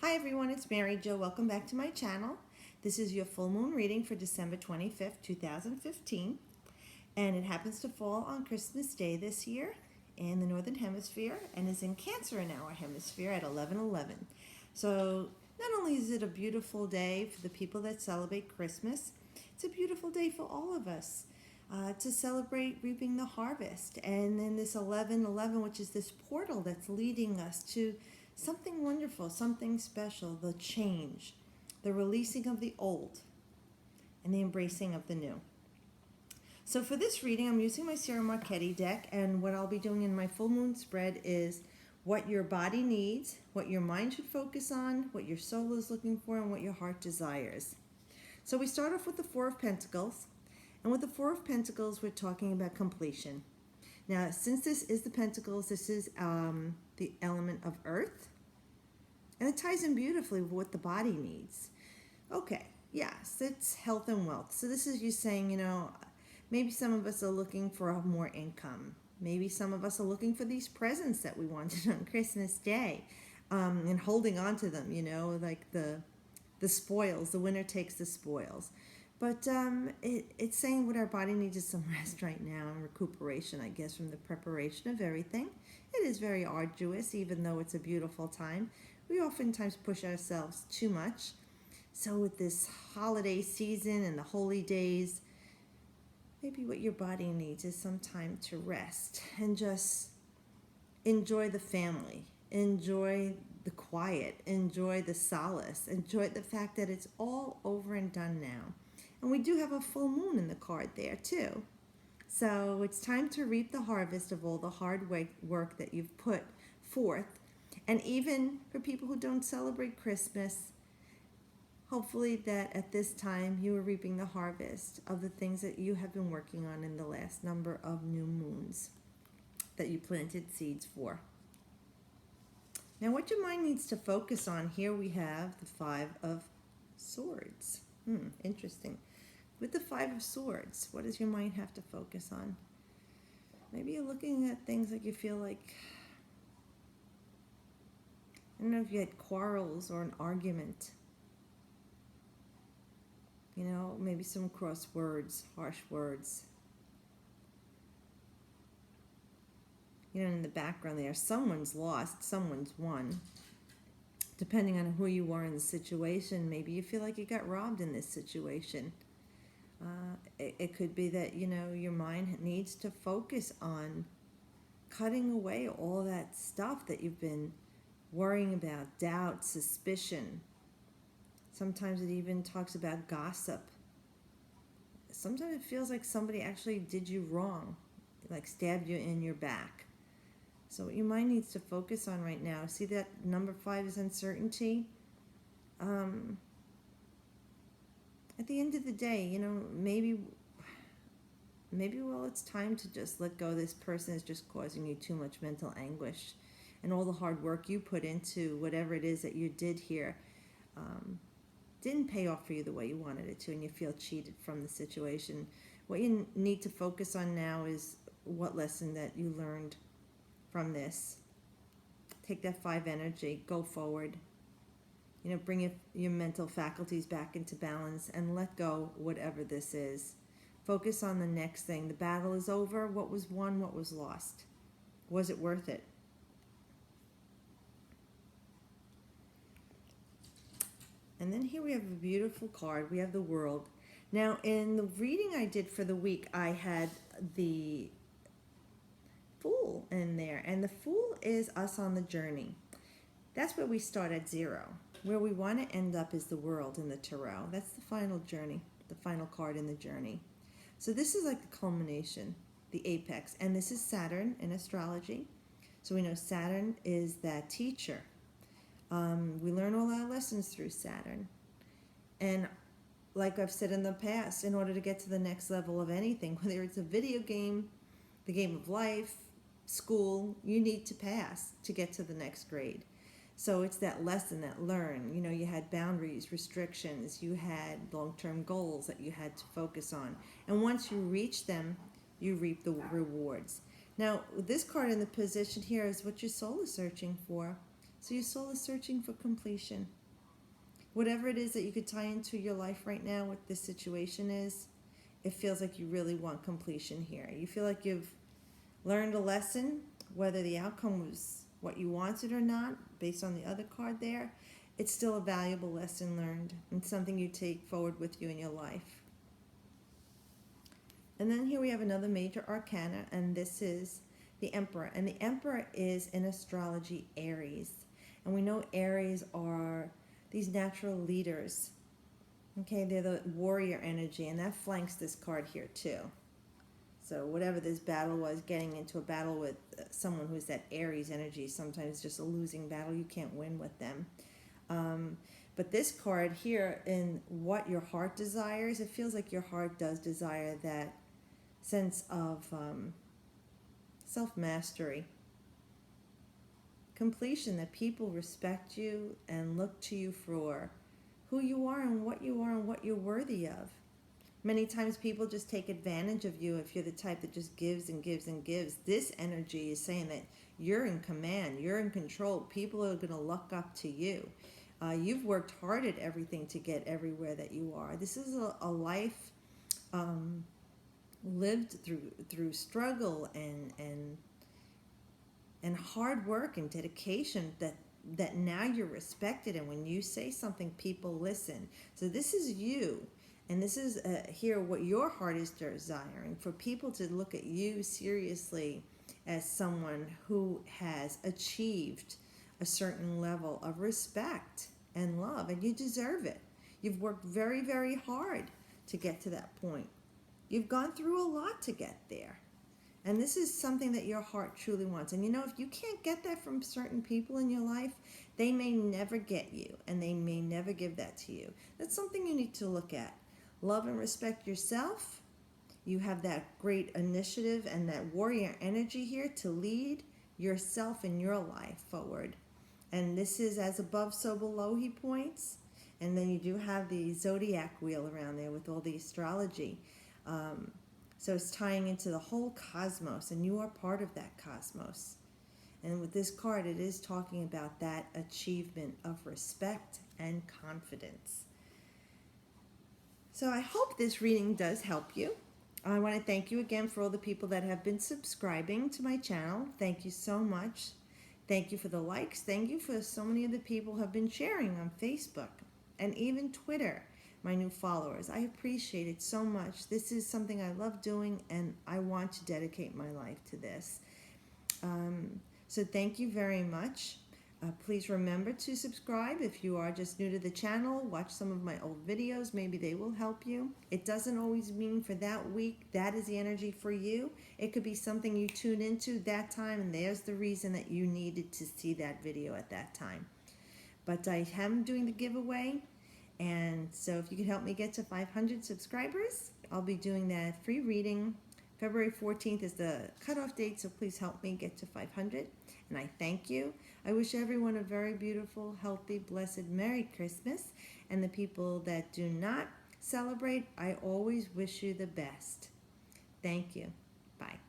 Hi everyone, it's Mary Jo. Welcome back to my channel. This is your full moon reading for December 25th, 2015. And it happens to fall on Christmas Day this year in the Northern Hemisphere and is in Cancer in our hemisphere at 11:11. So not only is it a beautiful day for the people that celebrate Christmas, it's a beautiful day for all of us to celebrate reaping the harvest. And then this 11:11, which is this portal that's leading us to something wonderful, something special, the change, the releasing of the old, and the embracing of the new. So for this reading, I'm using my Sierra Marchetti deck, and what I'll be doing in my full moon spread is what your body needs, what your mind should focus on, what your soul is looking for, and what your heart desires. So we start off with the Four of Pentacles, and with the Four of Pentacles, we're talking about completion. Now, since this is the Pentacles, this is the element of Earth, and it ties in beautifully with what the body needs. Okay, yes, it's health and wealth. So this is you saying, maybe some of us are looking for more income. Maybe some of us are looking for these presents that we wanted on Christmas Day, and holding on to them, like the spoils. The winner takes the spoils. But it's saying what our body needs is some rest right now and recuperation, I guess, from the preparation of everything. It is very arduous, even though it's a beautiful time. We oftentimes push ourselves too much. So with this holiday season and the holy days, maybe what your body needs is some time to rest and just enjoy the family, enjoy the quiet, enjoy the solace, enjoy the fact that it's all over and done now. And we do have a full moon in the card there too. So it's time to reap the harvest of all the hard work that you've put forth. And even for people who don't celebrate Christmas, hopefully that at this time you are reaping the harvest of the things that you have been working on in the last number of new moons that you planted seeds for. Now what your mind needs to focus on, here we have the Five of Swords. Interesting. With the Five of Swords, what does your mind have to focus on? Maybe you're looking at things like you feel like, I don't know if you had quarrels or an argument. Maybe some cross words, harsh words. In the background there, someone's lost, someone's won. Depending on who you are in the situation, maybe you feel like you got robbed in this situation. It could be that, your mind needs to focus on cutting away all that stuff that you've been worrying about, doubt, suspicion. Sometimes it even talks about gossip. Sometimes it feels like somebody actually did you wrong, like stabbed you in your back. So what your mind needs to focus on right now, see that number 5 is uncertainty? At the end of the day, maybe, it's time to just let go. This person is just causing you too much mental anguish. And all the hard work you put into whatever it is that you did here didn't pay off for you the way you wanted it to, and you feel cheated from the situation. What you need to focus on now is what lesson that you learned from this. Take that 5 energy, go forward. Bring your mental faculties back into balance and let go whatever this is. Focus on the next thing. The battle is over. What was won? What was lost? Was it worth it? And then here we have a beautiful card. We have the World. Now, in the reading I did for the week, I had the Fool in there. And the Fool is us on the journey. That's where we start at 0. Where we want to end up is the World in the Tarot. That's the final journey, the final card in the journey. So this is like the culmination, the apex. And this is Saturn in astrology. So we know Saturn is that teacher. We learn all our lessons through Saturn. And like I've said in the past, in order to get to the next level of anything, whether it's a video game, the game of life, school, you need to pass to get to the next grade. So it's that lesson, that learn. You had boundaries, restrictions, you had long-term goals that you had to focus on. And once you reach them, you reap the rewards. Now, this card in the position here is what your soul is searching for. So your soul is searching for completion. Whatever it is that you could tie into your life right now, what this situation is, it feels like you really want completion here. You feel like you've learned a lesson, whether the outcome was what you wanted or not, based on the other card there. It's still a valuable lesson learned and something you take forward with you in your life. And then here we have another major arcana, and this is the Emperor. And the Emperor is in astrology Aries. And we know Aries are these natural leaders. Okay, they're the warrior energy, and that flanks this card here too. So whatever this battle was, getting into a battle with someone who's that Aries energy, sometimes just a losing battle. You can't win with them. But this card here, in what your heart desires, it feels like your heart does desire that sense of self-mastery, completion, that people respect you and look to you for who you are and what you're worthy of. Many times people just take advantage of you if you're the type that just gives and gives and gives. This energy is saying that you're in command, you're in control. People are going to look up to you. You've worked hard at everything to get everywhere that you are. This is a life lived through struggle and hard work and dedication, that now you're respected, and when you say something, people listen. So this is you, and this is here what your heart is desiring, for people to look at you seriously as someone who has achieved a certain level of respect and love, and you deserve it. You've worked very, very hard to get to that point. You've gone through a lot to get there. And this is something that your heart truly wants. And you know, if you can't get that from certain people in your life, they may never get you, and they may never give that to you. That's something you need to look at. Love and respect yourself. You have that great initiative and that warrior energy here to lead yourself in your life forward. And this is as above, so below, he points. And then you do have the zodiac wheel around there with all the astrology. So it's tying into the whole cosmos, and you are part of that cosmos. And with this card, it is talking about that achievement of respect and confidence. So I hope this reading does help you. I want to thank you again for all the people that have been subscribing to my channel. Thank you so much. Thank you for the likes. Thank you for so many of the people who have been sharing on Facebook and even Twitter. My new followers. I appreciate it so much. This is something I love doing, and I want to dedicate my life to this. So thank you very much. Please remember to subscribe if you are just new to the channel. Watch some of my old videos. Maybe they will help you. It doesn't always mean for that week that is the energy for you. It could be something you tune into that time, and there's the reason that you needed to see that video at that time. But I am doing the giveaway. And so if you can help me get to 500 subscribers, I'll be doing that free reading. February 14th is the cutoff date, so please help me get to 500. And I thank you. I wish everyone a very beautiful, healthy, blessed Merry Christmas. And the people that do not celebrate, I always wish you the best. Thank you. Bye.